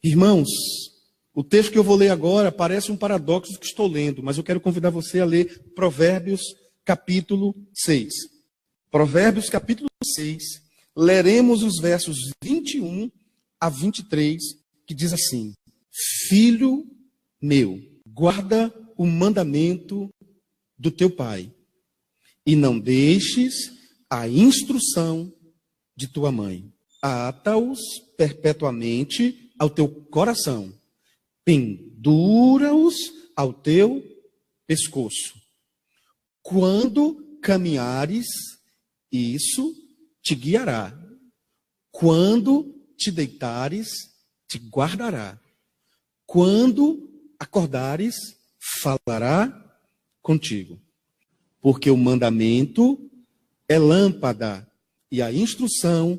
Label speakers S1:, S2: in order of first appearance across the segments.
S1: Irmãos, o texto que eu vou ler agora parece um paradoxo que estou lendo, mas eu quero convidar você a ler Provérbios capítulo 6. Provérbios capítulo 6, leremos os versos 21 a 23, que diz assim: Filho meu, guarda o mandamento do teu pai, e não deixes a instrução de tua mãe. Ata-os perpetuamente ao teu coração, pendura-os ao teu pescoço. Quando caminhares, isso te guiará. Quando te deitares, te guardará. Quando acordares, falará contigo. Porque o mandamento é lâmpada, e a instrução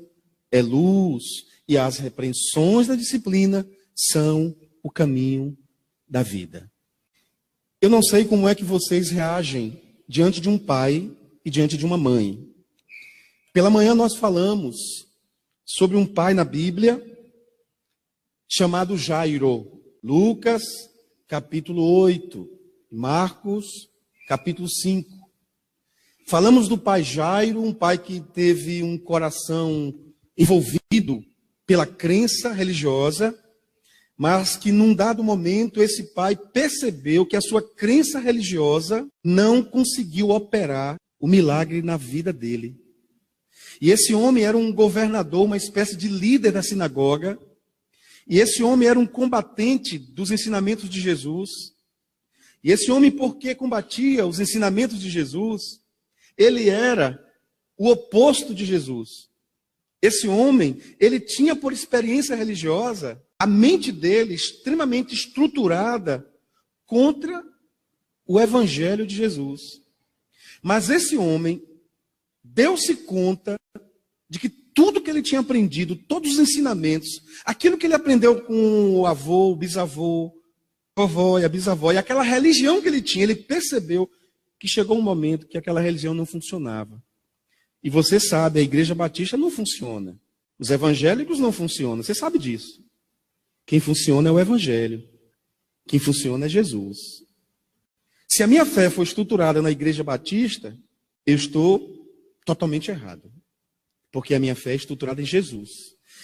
S1: é luz, e as repreensões da disciplina são o caminho da vida. Eu não sei como é que vocês reagem diante de um pai e diante de uma mãe. Pela manhã nós falamos sobre um pai na Bíblia chamado Jairo. Lucas, capítulo 8, Marcos, capítulo 5. Falamos do pai Jairo, um pai que teve um coração envolvido pela crença religiosa, mas que num dado momento esse pai percebeu que a sua crença religiosa não conseguiu operar o milagre na vida dele. E esse homem era um governador, uma espécie de líder da sinagoga, e esse homem era um combatente dos ensinamentos de Jesus. E esse homem, porque combatia os ensinamentos de Jesus, ele era o oposto de Jesus. Esse homem, ele tinha por experiência religiosa a mente dele extremamente estruturada contra o evangelho de Jesus. Mas esse homem deu-se conta de que tudo que ele tinha aprendido, todos os ensinamentos, aquilo que ele aprendeu com o avô, o bisavô, a vovó e a bisavó, e aquela religião que ele tinha, ele percebeu que chegou um momento que aquela religião não funcionava. E você sabe, a Igreja Batista não funciona. Os evangélicos não funcionam, você sabe disso. Quem funciona é o Evangelho. Quem funciona é Jesus. Se a minha fé for estruturada na Igreja Batista, eu estou totalmente errado. Porque a minha fé é estruturada em Jesus.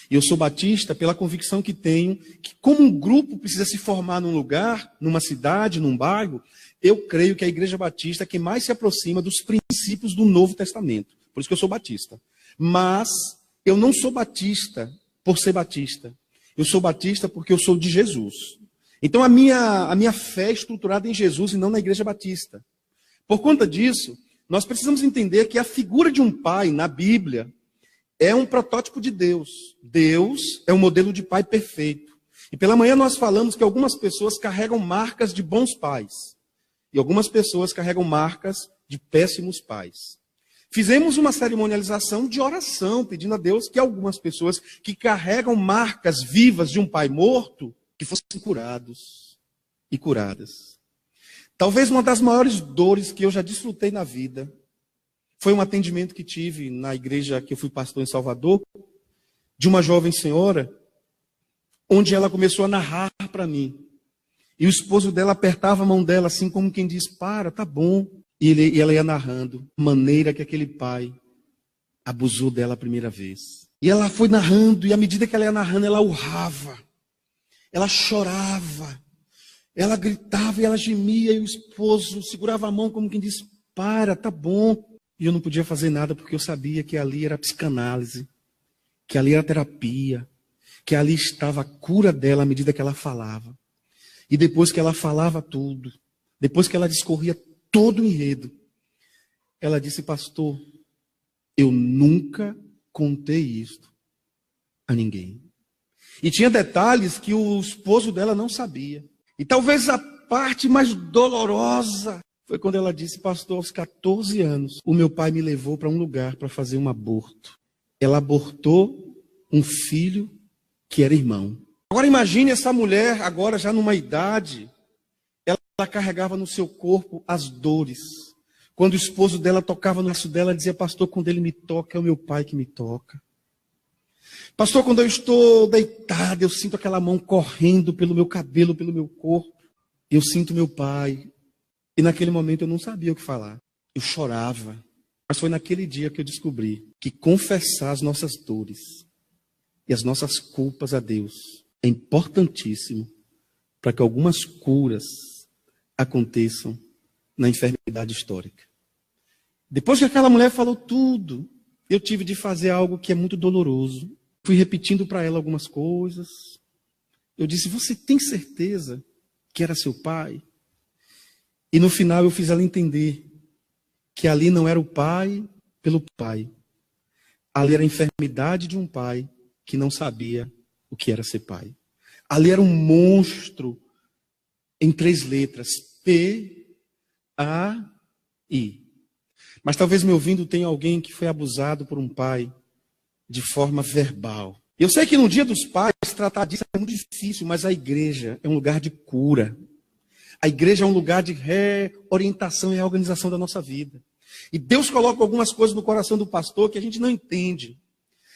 S1: E eu sou batista pela convicção que tenho que, como um grupo precisa se formar num lugar, numa cidade, num bairro, eu creio que a Igreja Batista é quem mais se aproxima dos princípios do Novo Testamento. Por isso que eu sou batista. Mas eu não sou batista por ser batista. Eu sou batista porque eu sou de Jesus. Então a minha fé é estruturada em Jesus e não na Igreja Batista. Por conta disso, nós precisamos entender que a figura de um pai na Bíblia é um protótipo de Deus. Deus é um modelo de pai perfeito. E pela manhã nós falamos que algumas pessoas carregam marcas de bons pais. E algumas pessoas carregam marcas de péssimos pais. Fizemos uma cerimonialização de oração, pedindo a Deus que algumas pessoas que carregam marcas vivas de um pai morto, que fossem curados e curadas. Talvez uma das maiores dores que eu já desfrutei na vida foi um atendimento que tive na igreja que eu fui pastor em Salvador, de uma jovem senhora, onde ela começou a narrar para mim. E o esposo dela apertava a mão dela assim como quem diz, para, tá bom. E ela ia narrando a maneira que aquele pai abusou dela a primeira vez. E ela foi narrando, e à medida que ela ia narrando, ela urrava. Ela chorava. Ela gritava e ela gemia, e o esposo segurava a mão como quem diz, para, tá bom. E eu não podia fazer nada porque eu sabia que ali era psicanálise, que ali era terapia, que ali estava a cura dela à medida que ela falava. E depois que ela falava tudo, depois que ela discorria todo o enredo, ela disse, pastor, eu nunca contei isto a ninguém. E tinha detalhes que o esposo dela não sabia. E talvez a parte mais dolorosa foi quando ela disse, pastor, aos 14 anos, o meu pai me levou para um lugar para fazer um aborto. Ela abortou um filho que era irmão. Agora imagine essa mulher, agora já numa idade, ela carregava no seu corpo as dores. Quando o esposo dela tocava no braço dela, ela dizia, pastor, quando ele me toca, é o meu pai que me toca. Pastor, quando eu estou deitado, eu sinto aquela mão correndo pelo meu cabelo, pelo meu corpo. Eu sinto meu pai. E naquele momento eu não sabia o que falar. Eu chorava. Mas foi naquele dia que eu descobri que confessar as nossas dores e as nossas culpas a Deus é importantíssimo para que algumas curas aconteçam na enfermidade histórica. Depois que aquela mulher falou tudo, eu tive de fazer algo que é muito doloroso. Fui repetindo para ela algumas coisas. Eu disse, você tem certeza que era seu pai? E no final eu fiz ela entender que ali não era o pai pelo pai. Ali era a enfermidade de um pai que não sabia o que era ser pai. Ali era um monstro em 3 letras, P-A-I. Mas talvez me ouvindo tenha alguém que foi abusado por um pai de forma verbal. Eu sei que no Dia dos Pais tratar disso é muito difícil, mas a igreja é um lugar de cura. A igreja é um lugar de reorientação e reorganização da nossa vida. E Deus coloca algumas coisas no coração do pastor que a gente não entende.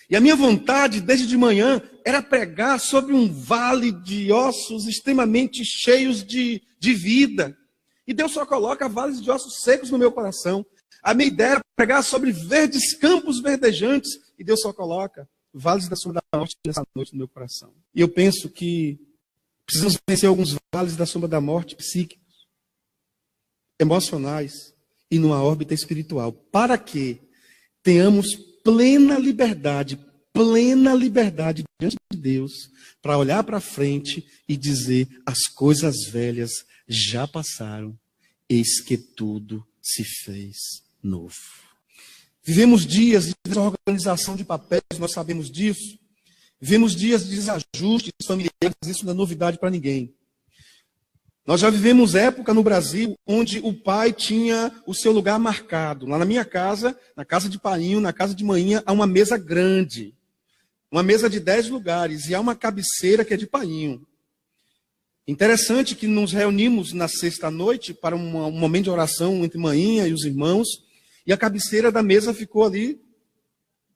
S1: E a minha vontade, desde de manhã, era pregar sobre um vale de ossos extremamente cheios de vida. E Deus só coloca vales de ossos secos no meu coração. A minha ideia era pregar sobre verdes campos verdejantes. E Deus só coloca vales da sombra da morte nessa noite no meu coração. E eu penso que precisamos vencer alguns vales da sombra da morte psíquicos, emocionais e numa órbita espiritual. Para que tenhamos plena liberdade diante de Deus, para olhar para frente e dizer, as coisas velhas já passaram, eis que tudo se fez novo. Vivemos dias de desorganização de papéis, nós sabemos disso. Vivemos dias de desajustes familiares, isso não é novidade para ninguém. Nós já vivemos época no Brasil onde o pai tinha o seu lugar marcado. Lá na minha casa, na casa de painho, na casa de manhinha, há uma mesa grande. Uma mesa de 10 lugares. E há uma cabeceira que é de painho. Interessante que nos reunimos na sexta-noite para um momento de oração entre manhinha e os irmãos. E a cabeceira da mesa ficou ali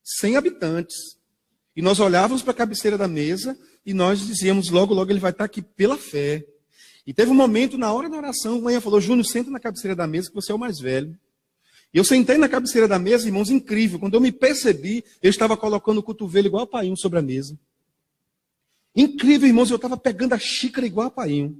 S1: 100 habitantes. E nós olhávamos para a cabeceira da mesa e nós dizíamos, logo, logo ele vai estar aqui pela fé. E teve um momento, na hora da oração, a mãe falou, Júnior, senta na cabeceira da mesa que você é o mais velho. E eu sentei na cabeceira da mesa, irmãos, incrível. Quando eu me percebi, eu estava colocando o cotovelo igual a painho sobre a mesa. Incrível, irmãos, eu estava pegando a xícara igual a painho.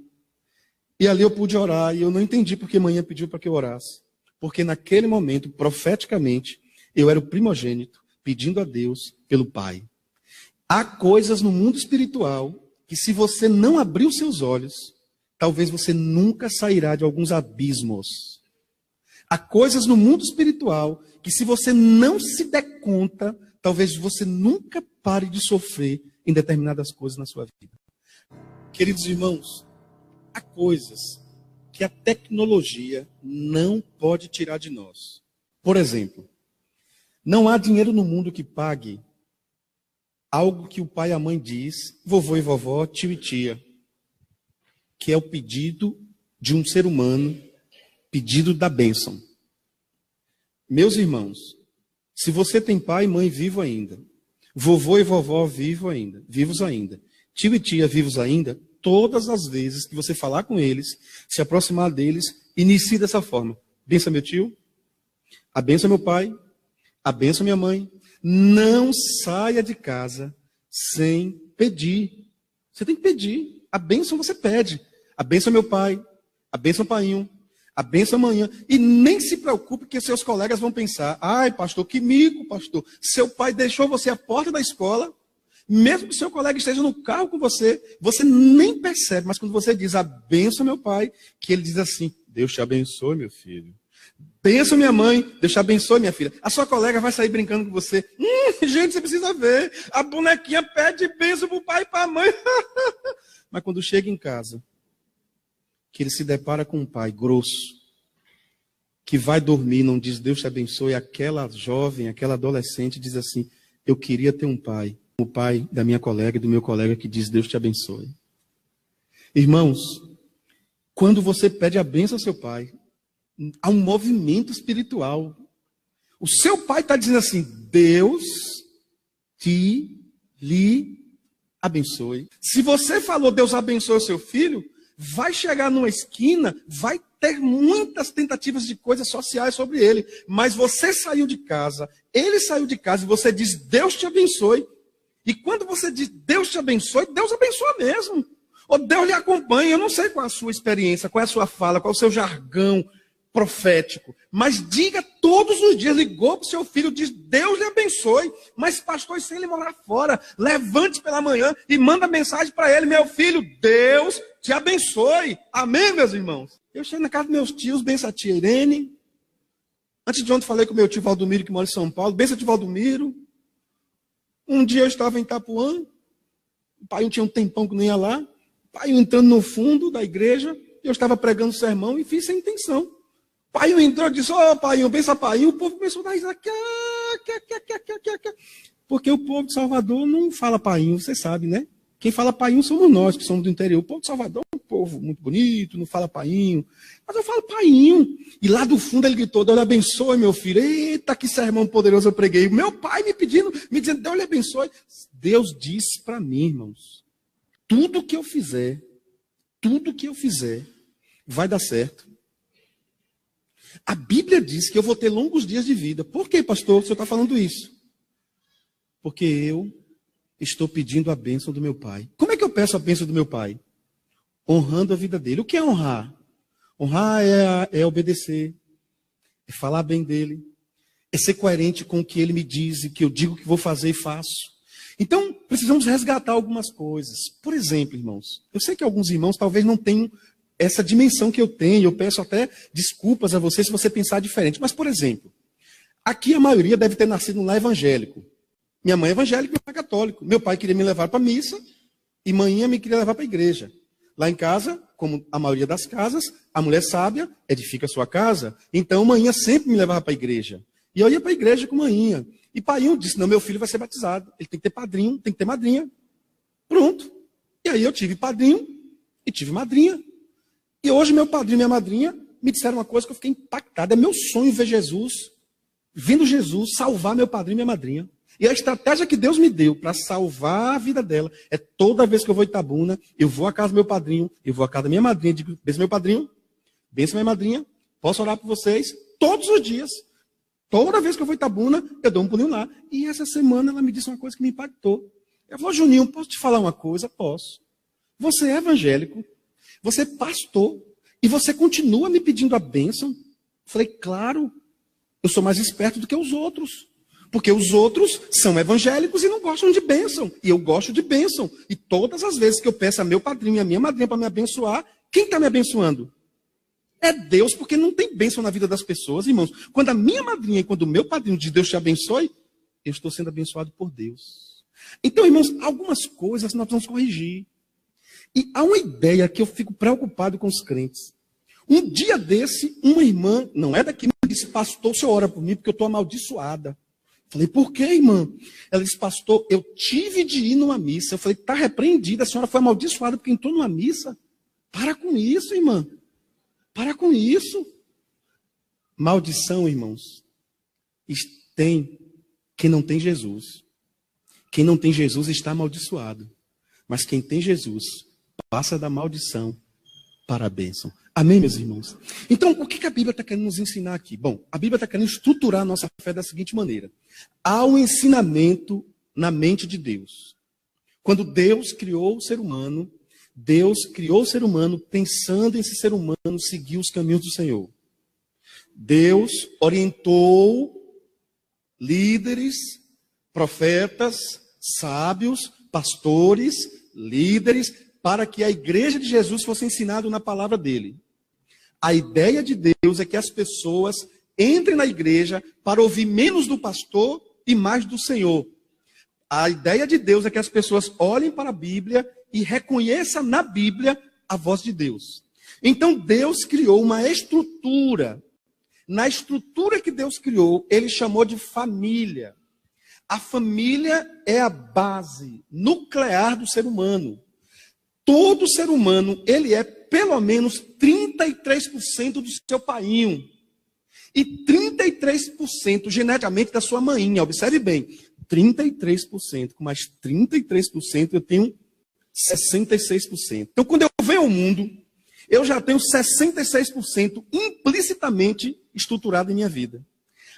S1: E ali eu pude orar, e eu não entendi porque a manhã pediu para que eu orasse. Porque naquele momento, profeticamente, eu era o primogênito, pedindo a Deus pelo Pai. Há coisas no mundo espiritual que se você não abrir os seus olhos, talvez você nunca sairá de alguns abismos. Há coisas no mundo espiritual que se você não se der conta, talvez você nunca pare de sofrer em determinadas coisas na sua vida. Queridos irmãos, há coisas que a tecnologia não pode tirar de nós. Por exemplo, não há dinheiro no mundo que pague algo que o pai e a mãe diz, vovô e vovó, tio e tia, que é o pedido de um ser humano, pedido da bênção. Meus irmãos, se você tem pai e mãe vivo ainda, vovô e vovó vivos ainda, tio e tia vivos ainda, todas as vezes que você falar com eles, se aproximar deles, inicie dessa forma. Bença meu tio, abençoa meu pai, abençoa minha mãe. Não saia de casa sem pedir. Você tem que pedir. A bênção você pede. Abençoa meu pai, abençoa o painho, abençoa amanhã. E nem se preocupe que seus colegas vão pensar, ai pastor, que mico pastor. Seu pai deixou você à porta da escola, mesmo que seu colega esteja no carro com você, você nem percebe. Mas quando você diz, abençoa meu pai, que ele diz assim, Deus te abençoe meu filho. Benção minha mãe, Deus te abençoe minha filha. A sua colega vai sair brincando com você. Gente, você precisa ver. A bonequinha pede bênção para o pai e para a mãe. Mas quando chega em casa, que ele se depara com um pai grosso, que vai dormir, não diz Deus te abençoe, aquela jovem, aquela adolescente diz assim, eu queria ter um pai, o pai da minha colega e do meu colega que diz Deus te abençoe. Irmãos, quando você pede a bênção ao seu pai, há um movimento espiritual. O seu pai está dizendo assim, Deus te lhe abençoe. Se você falou, Deus abençoe o seu filho, vai chegar numa esquina, vai ter muitas tentativas de coisas sociais sobre ele. Mas você saiu de casa, ele saiu de casa e você diz, Deus te abençoe. E quando você diz, Deus te abençoe, Deus abençoa mesmo. Ou Deus lhe acompanha. Eu não sei qual é a sua experiência, qual é a sua fala, qual é o seu jargão profético. Mas diga todos os dias, ligou para o seu filho, diz, Deus lhe abençoe. Mas pastor, e sem ele morar fora, levante pela manhã e manda mensagem para ele, meu filho, Deus te abençoe. Amém, meus irmãos? Eu cheguei na casa dos meus tios, benção a tia Irene. Antes de ontem falei com o meu tio Valdomiro, que mora em São Paulo, benção a tio Valdomiro. Um dia eu estava em Itapuã, o pai tinha um tempão que não ia lá, o pai entrando no fundo da igreja, eu estava pregando sermão e fiz sem intenção. O pai entrou e disse, ô pai, benção pai, o povo começou a dar risada, porque o povo de Salvador não fala painho, você sabe, né? Quem fala painho somos nós, que somos do interior. O povo de Salvador é um povo muito bonito, não fala painho. Mas eu falo painho. E lá do fundo ele gritou, Deus lhe abençoe, meu filho. Eita, que sermão poderoso eu preguei. Meu pai me pedindo, me dizendo, Deus lhe abençoe. Deus disse para mim, irmãos, tudo que eu fizer, vai dar certo. A Bíblia diz que eu vou ter longos dias de vida. Por que, pastor, o senhor está falando isso? Porque eu estou pedindo a bênção do meu pai. Como é que eu peço a bênção do meu pai? Honrando a vida dele. O que é honrar? Honrar é obedecer, é falar bem dele, é ser coerente com o que ele me diz, e que eu digo que vou fazer e faço. Então, precisamos resgatar algumas coisas. Por exemplo, irmãos, eu sei que alguns irmãos talvez não tenham essa dimensão que eu tenho, eu peço até desculpas a você se você pensar diferente. Mas, por exemplo, aqui a maioria deve ter nascido num lar evangélico. Minha mãe é evangélica e meu pai é católico. Meu pai queria me levar para a missa e manhã me queria levar para a igreja. Lá em casa, como a maioria das casas, a mulher sábia edifica a sua casa. Então, manhã sempre me levava para a igreja. E eu ia para a igreja com manhã. E pai disse, não, meu filho vai ser batizado. Ele tem que ter padrinho, tem que ter madrinha. Pronto. E aí eu tive padrinho e tive madrinha. E hoje meu padrinho e minha madrinha me disseram uma coisa que eu fiquei impactado. É meu sonho ver Jesus, vendo Jesus salvar meu padrinho e minha madrinha. E a estratégia que Deus me deu para salvar a vida dela é toda vez que eu vou em Itabuna, eu vou à casa do meu padrinho, eu vou à casa da minha madrinha, digo, benção meu padrinho, benção minha madrinha, posso orar por vocês todos os dias. Toda vez que eu vou em Itabuna, eu dou um pulinho lá. E essa semana ela me disse uma coisa que me impactou. Ela falou, Juninho, posso te falar uma coisa? Posso. Você é evangélico, você é pastor, e você continua me pedindo a bênção? Eu falei, claro, eu sou mais esperto do que os outros. Porque os outros são evangélicos e não gostam de bênção. E eu gosto de bênção. E todas as vezes que eu peço a meu padrinho e a minha madrinha para me abençoar, quem está me abençoando? É Deus, porque não tem bênção na vida das pessoas, irmãos. Quando a minha madrinha e quando o meu padrinho diz Deus te abençoe, eu estou sendo abençoado por Deus. Então, irmãos, algumas coisas nós vamos corrigir. E há uma ideia que eu fico preocupado com os crentes. Um dia desse, uma irmã, não é daqui, me disse, pastor, o senhor ora por mim porque eu estou amaldiçoada. Falei, por quê, irmã? Ela disse, pastor, eu tive de ir numa missa. Eu falei, está repreendida, a senhora foi amaldiçoada porque entrou numa missa? Para com isso, irmã. Para com isso. Maldição, irmãos, tem quem não tem Jesus. Quem não tem Jesus está amaldiçoado. Mas quem tem Jesus passa da maldição para a bênção. Amém, meus irmãos? Então, o que a Bíblia está querendo nos ensinar aqui? Bom, a Bíblia está querendo estruturar a nossa fé da seguinte maneira. Há um ensinamento na mente de Deus. Quando Deus criou o ser humano pensando em esse ser humano seguir os caminhos do Senhor. Deus orientou líderes, profetas, sábios, pastores, líderes, para que a igreja de Jesus fosse ensinada na palavra dele. A ideia de Deus é que as pessoas entrem na igreja para ouvir menos do pastor e mais do Senhor. A ideia de Deus é que as pessoas olhem para a Bíblia e reconheçam na Bíblia a voz de Deus. Então Deus criou uma estrutura. Na estrutura que Deus criou, ele chamou de família. A família é a base nuclear do ser humano. Todo ser humano, ele é pelo menos 33% do seu painho. E 33% geneticamente da sua mainha. Observe bem. 33%. Com mais 33%, eu tenho 66%. Então, quando eu venho ao mundo, eu já tenho 66% implicitamente estruturado em minha vida.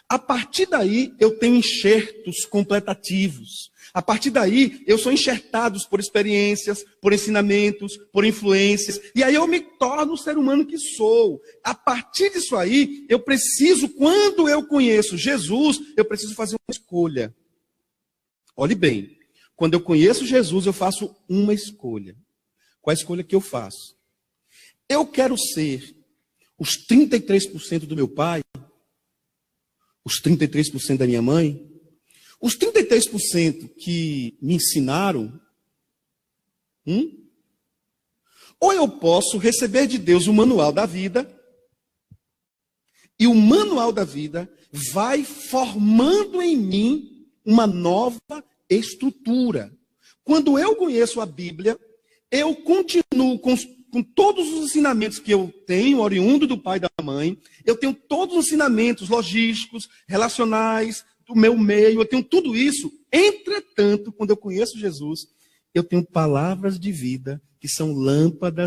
S1: A partir daí, eu tenho enxertos completativos. A partir daí, eu sou enxertado por experiências, por ensinamentos, por influências. E aí eu me torno o ser humano que sou. A partir disso aí, eu preciso, quando eu conheço Jesus, eu preciso fazer uma escolha. Olhe bem, quando eu conheço Jesus, eu faço uma escolha. Qual é a escolha que eu faço? Eu quero ser os 33% do meu pai, os 33% da minha mãe, os 33% que me ensinaram, ou eu posso receber de Deus o manual da vida, e o manual da vida vai formando em mim uma nova estrutura. Quando eu conheço a Bíblia, eu continuo com todos os ensinamentos que eu tenho, oriundo do pai e da mãe, eu tenho todos os ensinamentos logísticos, relacionais, do meu meio, eu tenho tudo isso. Entretanto, quando eu conheço Jesus, eu tenho palavras de vida que são lâmpada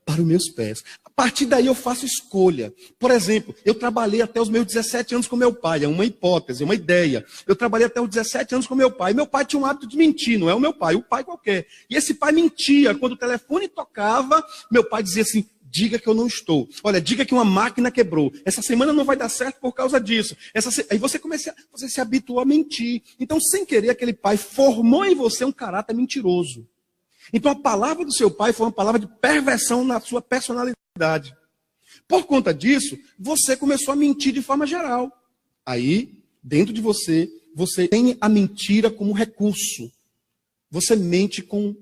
S1: para os meus pés. A partir daí eu faço escolha. Por exemplo, eu trabalhei até os meus 17 anos com meu pai, é uma hipótese, é uma ideia. Eu trabalhei até os 17 anos com meu pai. Meu pai tinha um hábito de mentir, não é o meu pai, o pai qualquer. E esse pai mentia. Quando o telefone tocava, meu pai dizia assim: diga que eu não estou. Olha, diga que uma máquina quebrou. Essa semana não vai dar certo por causa disso. Aí você se habituou a mentir. Então, sem querer, aquele pai formou em você um caráter mentiroso. Então, a palavra do seu pai foi uma palavra de perversão na sua personalidade. Por conta disso, você começou a mentir de forma geral. Aí, dentro de você, você tem a mentira como recurso. Você mente com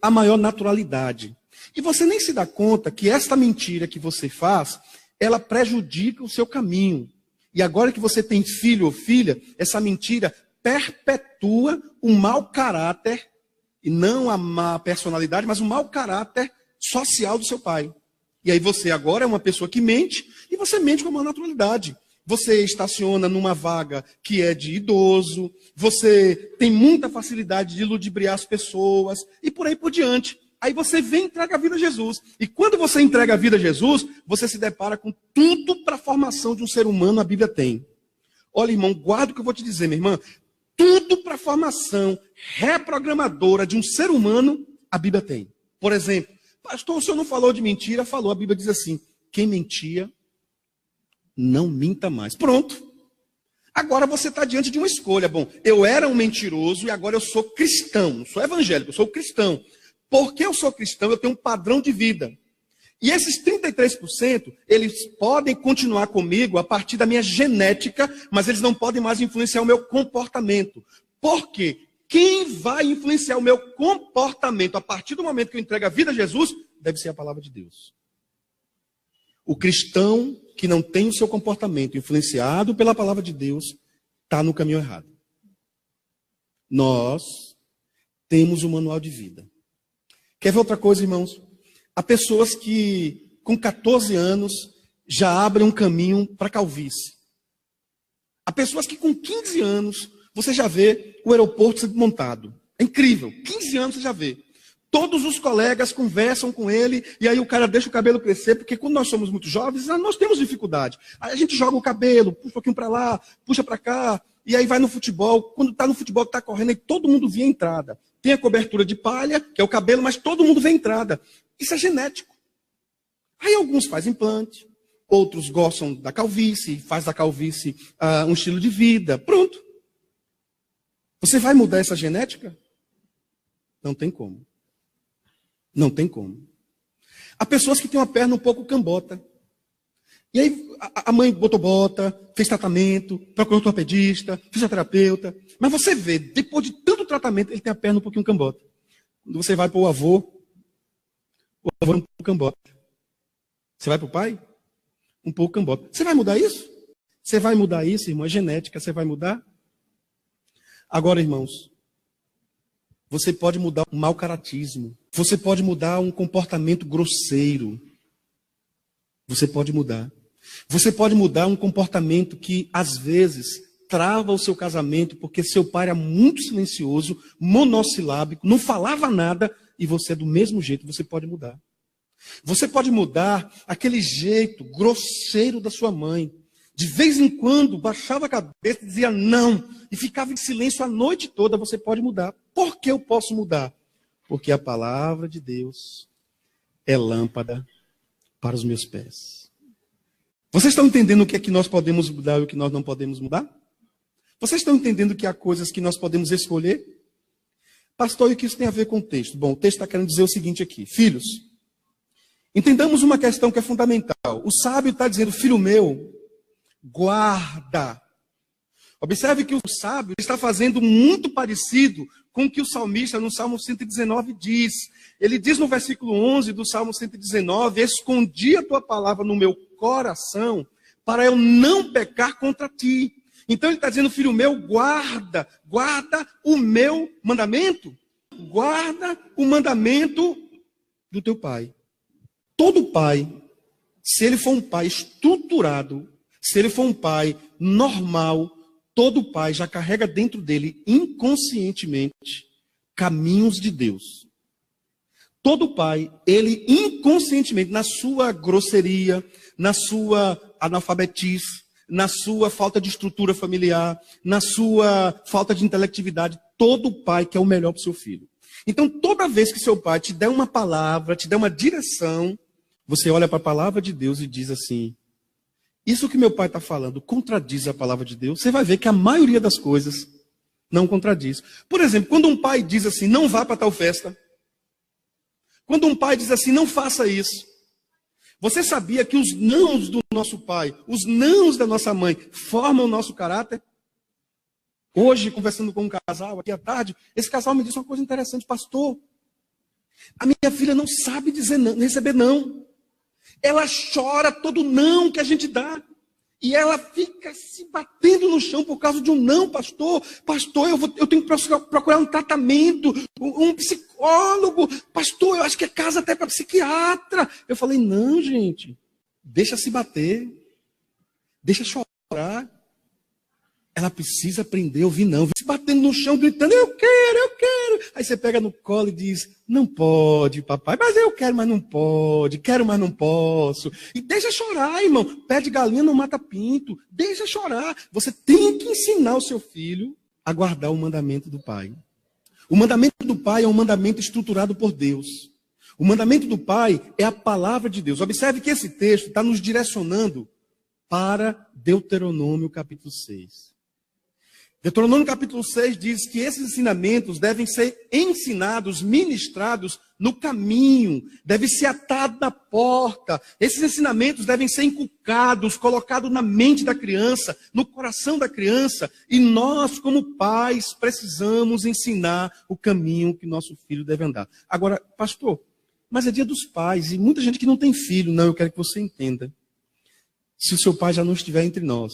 S1: a maior naturalidade. E você nem se dá conta que esta mentira que você faz, ela prejudica o seu caminho. E agora que você tem filho ou filha, essa mentira perpetua o mau caráter, e não a má personalidade, mas o mau caráter social do seu pai. E aí você agora é uma pessoa que mente, e você mente com uma naturalidade. Você estaciona numa vaga que é de idoso, você tem muita facilidade de ludibriar as pessoas, e por aí por diante. Aí você vem e entrega a vida a Jesus. E quando você entrega a vida a Jesus, você se depara com tudo para a formação de um ser humano, a Bíblia tem. Olha, irmão, guarda o que eu vou te dizer, minha irmã. Tudo para a formação reprogramadora de um ser humano, a Bíblia tem. Por exemplo, pastor, o senhor não falou de mentira? Falou, a Bíblia diz assim: quem mentia, não minta mais. Pronto. Agora você está diante de uma escolha. Bom, eu era um mentiroso e agora eu sou cristão. Não sou evangélico, eu sou cristão. Porque eu sou cristão, eu tenho um padrão de vida. E esses 33%, eles podem continuar comigo a partir da minha genética, mas eles não podem mais influenciar o meu comportamento. Por quê? Quem vai influenciar o meu comportamento a partir do momento que eu entrego a vida a Jesus, deve ser a palavra de Deus. O cristão que não tem o seu comportamento influenciado pela palavra de Deus, está no caminho errado. Nós temos um manual de vida. Quer ver outra coisa, irmãos? Há pessoas que, com 14 anos, já abrem um caminho para a calvície. Há pessoas que, com 15 anos, você já vê o aeroporto sendo montado. É incrível. 15 anos você já vê. Todos os colegas conversam com ele, e aí o cara deixa o cabelo crescer, porque quando nós somos muito jovens, nós temos dificuldade. Aí a gente joga o cabelo, puxa um pouquinho para lá, puxa para cá, e aí vai no futebol. Quando está no futebol, está correndo, aí todo mundo vê a entrada. Tem a cobertura de palha, que é o cabelo, mas todo mundo vê a entrada. Isso é genético. Aí alguns fazem implante, outros gostam da calvície, faz da calvície um estilo de vida. Pronto. Você vai mudar essa genética? Não tem como. Não tem como. Há pessoas que têm uma perna um pouco cambota. E aí a mãe botou bota, fez tratamento, procurou ortopedista, fisioterapeuta. Mas você vê, depois de tanto tratamento, ele tem a perna um pouquinho cambota. Quando você vai para o avô é um pouco cambota. Você vai para o pai? Um pouco cambota. Você vai mudar isso? Você vai mudar isso, irmão? É genética, você vai mudar? Agora, irmãos, você pode mudar um mau caratismo. Você pode mudar um comportamento grosseiro. Você pode mudar. Você pode mudar um comportamento que, às vezes, trava o seu casamento porque seu pai era muito silencioso, monossilábico, não falava nada, e você é do mesmo jeito, você pode mudar. Você pode mudar aquele jeito grosseiro da sua mãe. De vez em quando, baixava a cabeça e dizia não, e ficava em silêncio a noite toda. Você pode mudar. Por que eu posso mudar? Porque a palavra de Deus é lâmpada para os meus pés. Vocês estão entendendo o que é que nós podemos mudar e o que nós não podemos mudar? Vocês estão entendendo que há coisas que nós podemos escolher? Pastor, e o que isso tem a ver com o texto? Bom, o texto está querendo dizer o seguinte aqui. Filhos, entendamos uma questão que é fundamental. O sábio está dizendo, filho meu, guarda. Observe que o sábio está fazendo muito parecido com o que o salmista no Salmo 119 diz. Ele diz no versículo 11 do Salmo 119, escondi a tua palavra no meu coração para eu não pecar contra ti. Então ele está dizendo, filho meu, guarda o meu mandamento. Guarda o mandamento do teu pai. Todo pai, se ele for um pai estruturado, se ele for um pai normal, todo pai já carrega dentro dele, inconscientemente, caminhos de Deus. Todo pai, ele inconscientemente, na sua grosseria, na sua analfabetice, na sua falta de estrutura familiar, na sua falta de intelectividade, todo pai quer o melhor para o seu filho. Então, toda vez que seu pai te der uma palavra, te der uma direção, você olha para a palavra de Deus e diz assim, isso que meu pai está falando contradiz a palavra de Deus? Você vai ver que a maioria das coisas não contradiz. Por exemplo, quando um pai diz assim, não vá para tal festa. Quando um pai diz assim, não faça isso. Você sabia que os nãos do nosso pai, os nãos da nossa mãe, formam o nosso caráter? Hoje, conversando com um casal aqui à tarde, esse casal me disse uma coisa interessante, pastor. A minha filha não sabe dizer não, receber não. Ela chora todo não que a gente dá. E ela fica se batendo no chão por causa de um não, pastor. Pastor, eu tenho que procurar um tratamento, um psicólogo. Pastor, eu acho que é casa até para psiquiatra. Eu falei, não, gente. Deixa se bater. Deixa chorar. Ela precisa aprender a ouvir não. Se batendo no chão, gritando, eu quero, eu quero. Aí você pega no colo e diz, não pode, papai. Mas eu quero, mas não pode. Quero, mas não posso. E deixa chorar, irmão. Pé de galinha não mata pinto. Deixa chorar. Você tem que ensinar o seu filho a guardar o mandamento do pai. O mandamento do pai é um mandamento estruturado por Deus. O mandamento do pai é a palavra de Deus. Observe que esse texto está nos direcionando para Deuteronômio capítulo 6. Deuteronômio capítulo 6 diz que esses ensinamentos devem ser ensinados, ministrados no caminho, devem ser atados na porta. Esses ensinamentos devem ser inculcados, colocados na mente da criança, no coração da criança. E nós, como pais, precisamos ensinar o caminho que nosso filho deve andar. Agora, pastor, mas é dia dos pais e muita gente que não tem filho. Não, eu quero que você entenda. Se o seu pai já não estiver entre nós,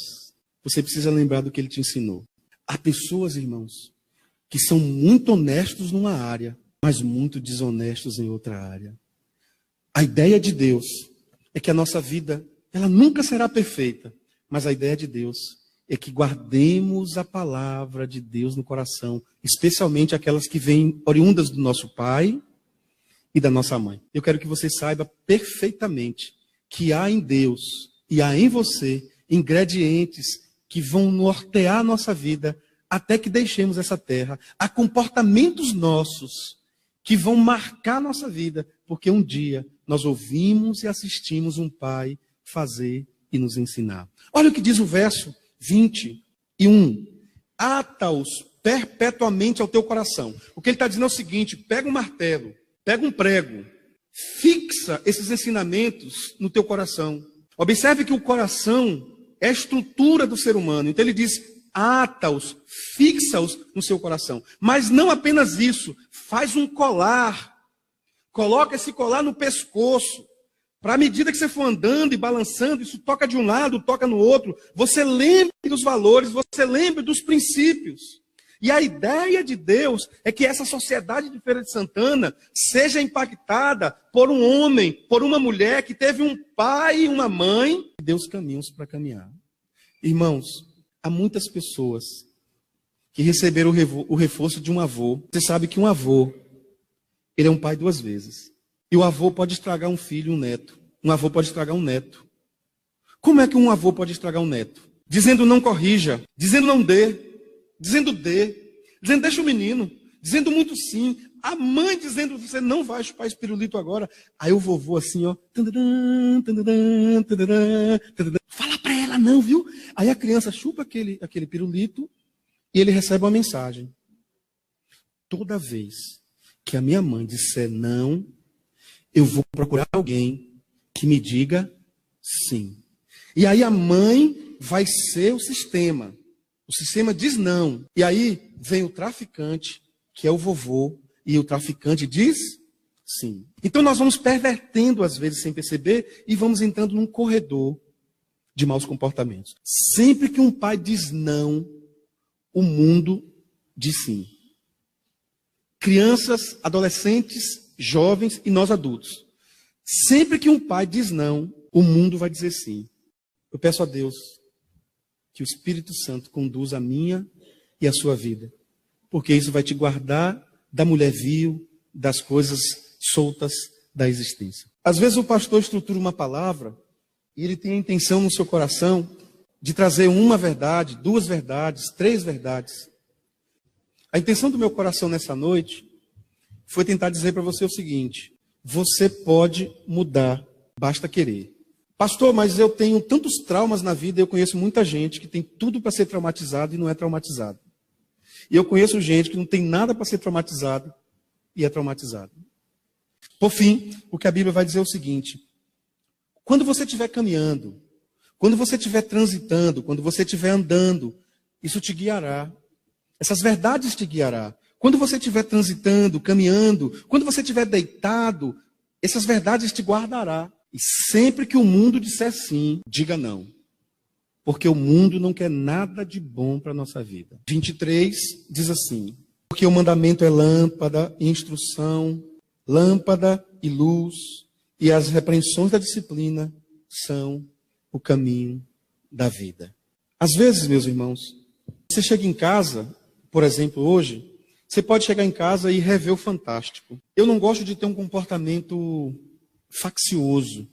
S1: você precisa lembrar do que ele te ensinou. Há pessoas, irmãos, que são muito honestos numa área, mas muito desonestos em outra área. A ideia de Deus é que a nossa vida, ela nunca será perfeita, mas a ideia de Deus é que guardemos a palavra de Deus no coração, especialmente aquelas que vêm oriundas do nosso pai e da nossa mãe. Eu quero que você saiba perfeitamente que há em Deus e há em você ingredientes que vão nortear a nossa vida até que deixemos essa terra. Há comportamentos nossos que vão marcar a nossa vida, porque um dia nós ouvimos e assistimos um pai fazer e nos ensinar. Olha o que diz o verso 21. Ata-os perpetuamente ao teu coração. O que ele está dizendo é o seguinte, pega um martelo, pega um prego, fixa esses ensinamentos no teu coração. Observe que o coração é a estrutura do ser humano. Então ele diz, ata-os, fixa-os no seu coração. Mas não apenas isso, faz um colar. Coloca esse colar no pescoço. Para à medida que você for andando e balançando, isso toca de um lado, toca no outro. Você lembre dos valores, você lembre dos princípios. E a ideia de Deus é que essa sociedade de Feira de Santana seja impactada por um homem, por uma mulher que teve um pai e uma mãe, e deu os caminhos para caminhar. Irmãos, Há muitas pessoas que receberam o reforço de um avô. Você sabe que um avô, ele é um pai duas vezes. E o avô pode estragar um filho e um neto. Um avô pode estragar um neto. Como é que um avô pode estragar um neto? Dizendo não corrija, dizendo não dê, dizendo deixa o menino, dizendo muito sim. A mãe dizendo você não vai chupar esse pirulito agora. Aí o vovô assim, ó. Fala pra ela não, viu? Aí a criança chupa aquele pirulito e ele recebe uma mensagem. Toda vez que a minha mãe disser não, eu vou procurar alguém que me diga sim. E aí a mãe vai ser o sistema. O sistema diz não. E aí vem o traficante, que é o vovô, e o traficante diz sim. Então nós vamos pervertendo, às vezes, sem perceber, e vamos entrando num corredor de maus comportamentos. Sempre que um pai diz não, o mundo diz sim. Crianças, adolescentes, jovens e nós adultos. Sempre que um pai diz não, o mundo vai dizer sim. Eu peço a Deus que o Espírito Santo conduza a minha e a sua vida. Porque isso vai te guardar da mulher vil, das coisas soltas da existência. Às vezes o pastor estrutura uma palavra e ele tem a intenção no seu coração de trazer uma verdade, duas verdades, três verdades. A intenção do meu coração nessa noite foi tentar dizer para você o seguinte: você pode mudar, basta querer. Pastor, mas eu tenho tantos traumas na vida, eu conheço muita gente que tem tudo para ser traumatizado e não é traumatizado. E eu conheço gente que não tem nada para ser traumatizado e é traumatizado. Por fim, o que a Bíblia vai dizer é o seguinte: quando você estiver caminhando, quando você estiver transitando, quando você estiver andando, isso te guiará. Essas verdades te guiará. Quando você estiver transitando, caminhando, quando você estiver deitado, essas verdades te guardará. E sempre que o mundo disser sim, diga não. Porque o mundo não quer nada de bom para a nossa vida. 23 diz assim: porque o mandamento é lâmpada e instrução, lâmpada e luz, e as repreensões da disciplina são o caminho da vida. Às vezes, meus irmãos, você chega em casa, por exemplo, hoje, você pode chegar em casa e rever o fantástico. Eu não gosto de ter um comportamento faccioso,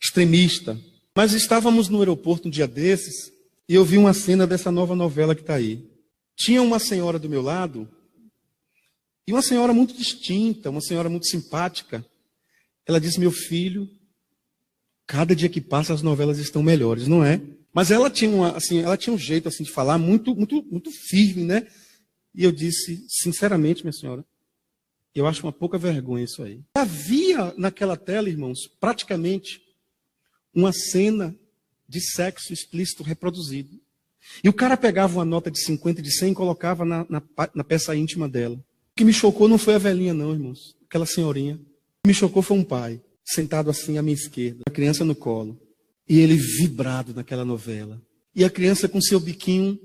S1: extremista. Mas estávamos no aeroporto um dia desses e eu vi uma cena dessa nova novela que está aí. Tinha uma senhora do meu lado e uma senhora muito distinta, uma senhora muito simpática. Ela disse: meu filho, cada dia que passa as novelas estão melhores, não é? Mas ela tinha um jeito assim de falar muito firme, né? E eu disse: sinceramente, minha senhora, eu acho uma pouca vergonha isso aí. Havia naquela tela, irmãos, praticamente uma cena de sexo explícito reproduzido. E o cara pegava uma nota de 50 e de 100 e colocava na peça íntima dela. O que me chocou não foi a velhinha não, irmãos. Aquela senhorinha. O que me chocou foi um pai, sentado assim à minha esquerda, a criança no colo. E ele vibrado naquela novela. E a criança com seu biquinho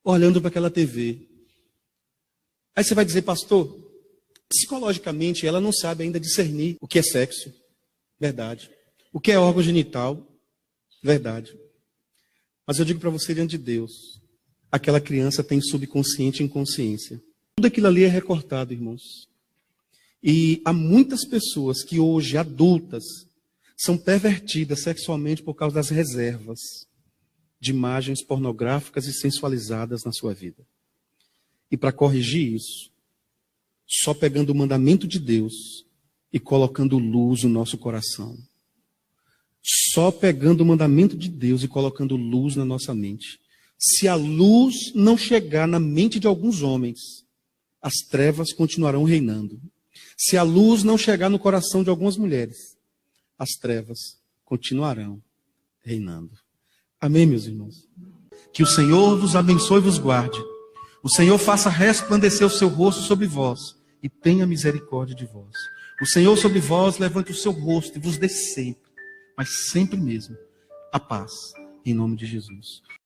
S1: olhando para aquela TV. Aí você vai dizer: pastor, psicologicamente ela não sabe ainda discernir o que é sexo. Verdade. O que é órgão genital? Verdade. Mas eu digo para você, diante de Deus, aquela criança tem subconsciente e inconsciência. Tudo aquilo ali é recortado, irmãos. E há muitas pessoas que hoje, adultas, são pervertidas sexualmente por causa das reservas de imagens pornográficas e sensualizadas na sua vida. E para corrigir isso, só pegando o mandamento de Deus e colocando luz no nosso coração. Só pegando o mandamento de Deus e colocando luz na nossa mente. Se a luz não chegar na mente de alguns homens, as trevas continuarão reinando. Se a luz não chegar no coração de algumas mulheres, as trevas continuarão reinando. Amém, meus irmãos? Que o Senhor vos abençoe e vos guarde. O Senhor faça resplandecer o seu rosto sobre vós e tenha misericórdia de vós. O Senhor sobre vós levante o seu rosto e vos dê sempre, mas sempre mesmo, a paz, em nome de Jesus.